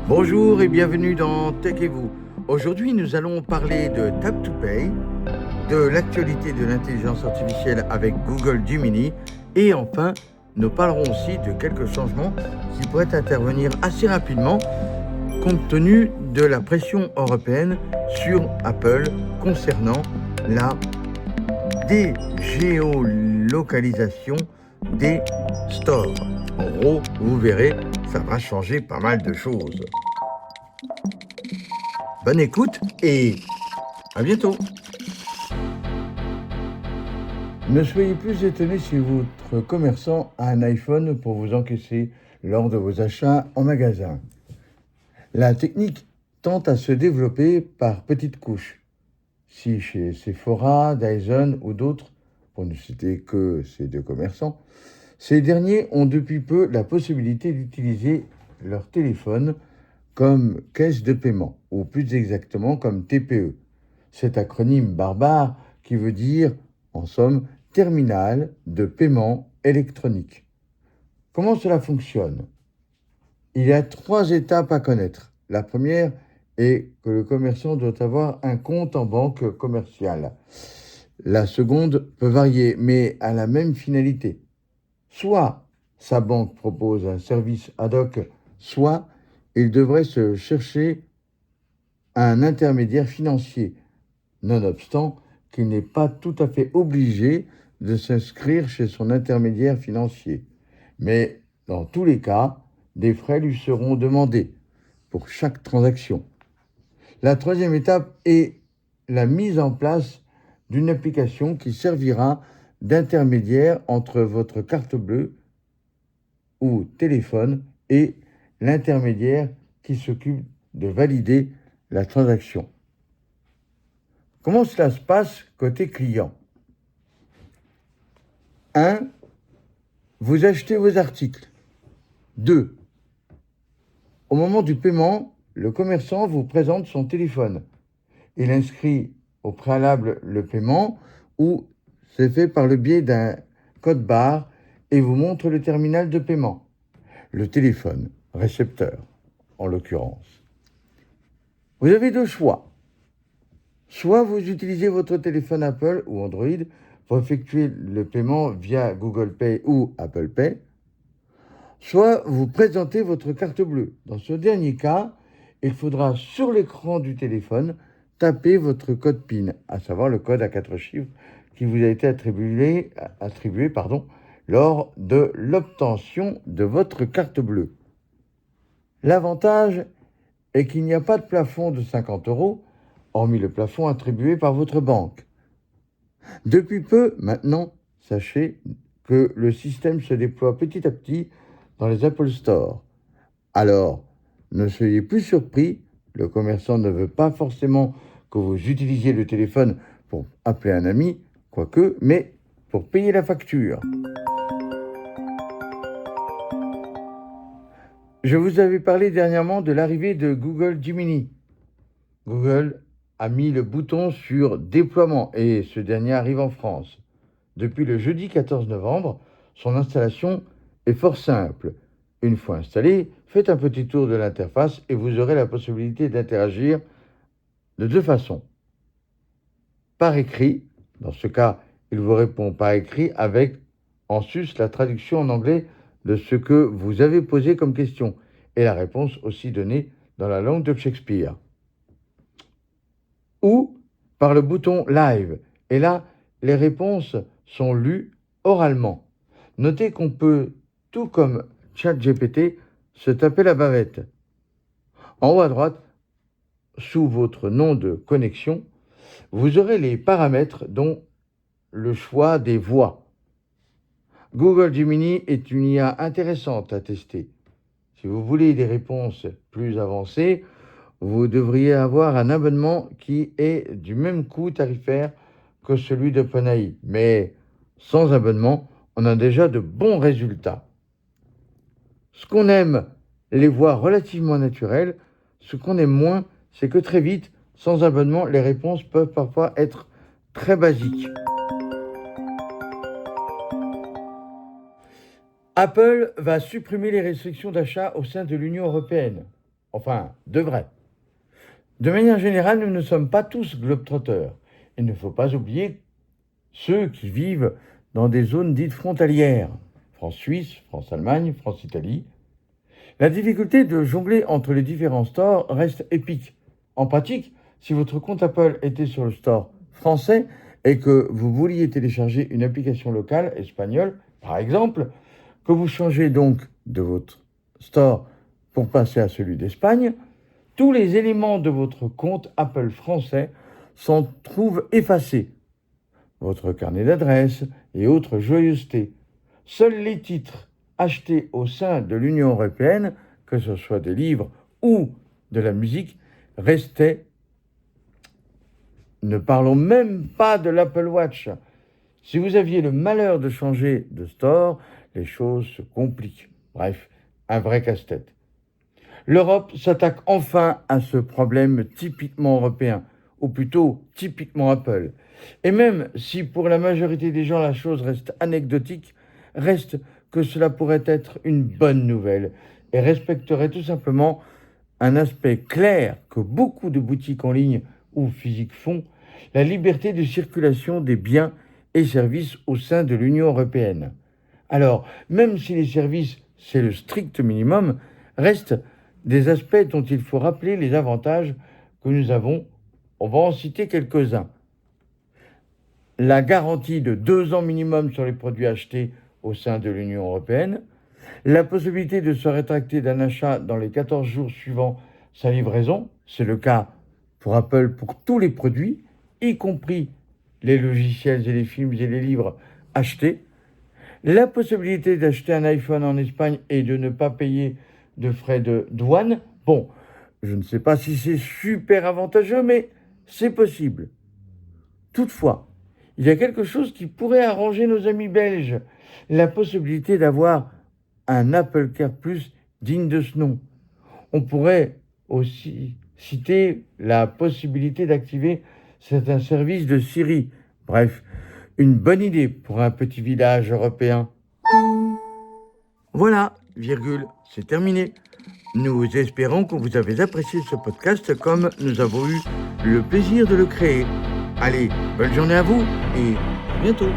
Bonjour et bienvenue dans Tech et vous. Aujourd'hui, nous allons parler de Tap to Pay, de l'actualité de l'intelligence artificielle avec Google Gemini et enfin, nous parlerons aussi de quelques changements qui pourraient intervenir assez rapidement compte tenu de la pression européenne sur Apple concernant la dégéolocalisation des stores. En gros, vous verrez, ça va changer pas mal de choses. Bonne écoute et à bientôt. Ne soyez plus étonné si votre commerçant a un iPhone pour vous encaisser lors de vos achats en magasin. La technique tend à se développer par petites couches. Si chez Sephora, Dyson ou d'autres, pour ne citer que ces deux commerçants, ces derniers ont depuis peu la possibilité d'utiliser leur téléphone comme caisse de paiement, ou plus exactement comme TPE. Cet acronyme barbare qui veut dire, en somme, terminal de paiement électronique. Comment cela fonctionne ? Il y a 3 étapes à connaître. La première est que le commerçant doit avoir un compte en banque commerciale. La seconde peut varier, mais a la même finalité. Soit sa banque propose un service ad hoc, soit il devrait se chercher un intermédiaire financier, nonobstant qu'il n'est pas tout à fait obligé de s'inscrire chez son intermédiaire financier. Mais dans tous les cas, des frais lui seront demandés pour chaque transaction. La troisième étape est la mise en place d'une application qui servira d'intermédiaire entre votre carte bleue ou téléphone et l'intermédiaire qui s'occupe de valider la transaction. Comment cela se passe côté client ? 1. Vous achetez vos articles. 2. Au moment du paiement, le commerçant vous présente son téléphone. Il inscrit au préalable le paiement ou c'est fait par le biais d'un code barre et vous montre le terminal de paiement. Le téléphone, récepteur en l'occurrence. Vous avez 2 choix. Soit vous utilisez votre téléphone Apple ou Android pour effectuer le paiement via Google Pay ou Apple Pay, soit vous présentez votre carte bleue. Dans ce dernier cas, il faudra sur l'écran du téléphone taper votre code PIN, à savoir le code à 4 chiffres qui vous a été attribué lors de l'obtention de votre carte bleue. L'avantage est qu'il n'y a pas de plafond de 50 €, hormis le plafond attribué par votre banque. Depuis peu, maintenant, sachez que le système se déploie petit à petit dans les Apple Store. Alors, ne soyez plus surpris, le commerçant ne veut pas forcément que vous utilisiez le téléphone pour appeler un ami, quoique, mais pour payer la facture. Je vous avais parlé dernièrement de l'arrivée de Google Gemini. Google a mis le bouton sur déploiement et ce dernier arrive en France. Depuis le jeudi 14 novembre, son installation est fort simple. Une fois installé, faites un petit tour de l'interface et vous aurez la possibilité d'interagir de 2 façons. Par écrit, dans ce cas, il vous répond par écrit avec en sus la traduction en anglais de ce que vous avez posé comme question et la réponse aussi donnée dans la langue de Shakespeare. Ou par le bouton Live. Et là, les réponses sont lues oralement. Notez qu'on peut, tout comme ChatGPT, se taper la bavette. En haut à droite, sous votre nom de connexion, vous aurez les paramètres dont le choix des voix. Google Gemini est une IA intéressante à tester. Si vous voulez des réponses plus avancées, vous devriez avoir un abonnement qui est du même coût tarifaire que celui d'OpenAI. Mais sans abonnement, on a déjà de bons résultats. Ce qu'on aime, les voix relativement naturelles. Ce qu'on aime moins, c'est que très vite, sans abonnement, les réponses peuvent parfois être très basiques. Apple va supprimer les restrictions d'achat au sein de l'Union européenne. Enfin, devrait. De manière générale, nous ne sommes pas tous globetrotters. Il ne faut pas oublier ceux qui vivent dans des zones dites frontalières. France-Suisse, France-Allemagne, France-Italie. La difficulté de jongler entre les différents stores reste épique. En pratique, si votre compte Apple était sur le store français et que vous vouliez télécharger une application locale espagnole, par exemple, que vous changez donc de votre store pour passer à celui d'Espagne, tous les éléments de votre compte Apple français s'en trouvent effacés. Votre carnet d'adresses et autres joyeusetés. Seuls les titres achetés au sein de l'Union européenne, que ce soit des livres ou de la musique, restaient. Ne parlons même pas de l'Apple Watch. Si vous aviez le malheur de changer de store, les choses se compliquent. Bref, un vrai casse-tête. L'Europe s'attaque enfin à ce problème typiquement européen, ou plutôt typiquement Apple. Et même si pour la majorité des gens la chose reste anecdotique, reste que cela pourrait être une bonne nouvelle et respecterait tout simplement un aspect clair que beaucoup de boutiques en ligne ou physiques font, la liberté de circulation des biens et services au sein de l'Union européenne. Alors, même si les services, c'est le strict minimum, restent des aspects dont il faut rappeler les avantages que nous avons. On va en citer quelques-uns. La garantie de 2 ans minimum sur les produits achetés au sein de l'Union européenne, la possibilité de se rétracter d'un achat dans les 14 jours suivant sa livraison, c'est le cas pour Apple pour tous les produits, y compris les logiciels et les films et les livres achetés, la possibilité d'acheter un iPhone en Espagne et de ne pas payer de frais de douane. Bon, je ne sais pas si c'est super avantageux, mais c'est possible. Toutefois, il y a quelque chose qui pourrait arranger nos amis belges, la possibilité d'avoir un Apple Care Plus digne de ce nom. On pourrait aussi citer la possibilité d'activer certains services de Siri. Bref, une bonne idée pour un petit village européen. Voilà, c'est terminé. Nous espérons que vous avez apprécié ce podcast comme nous avons eu le plaisir de le créer. Allez, bonne journée à vous et à bientôt.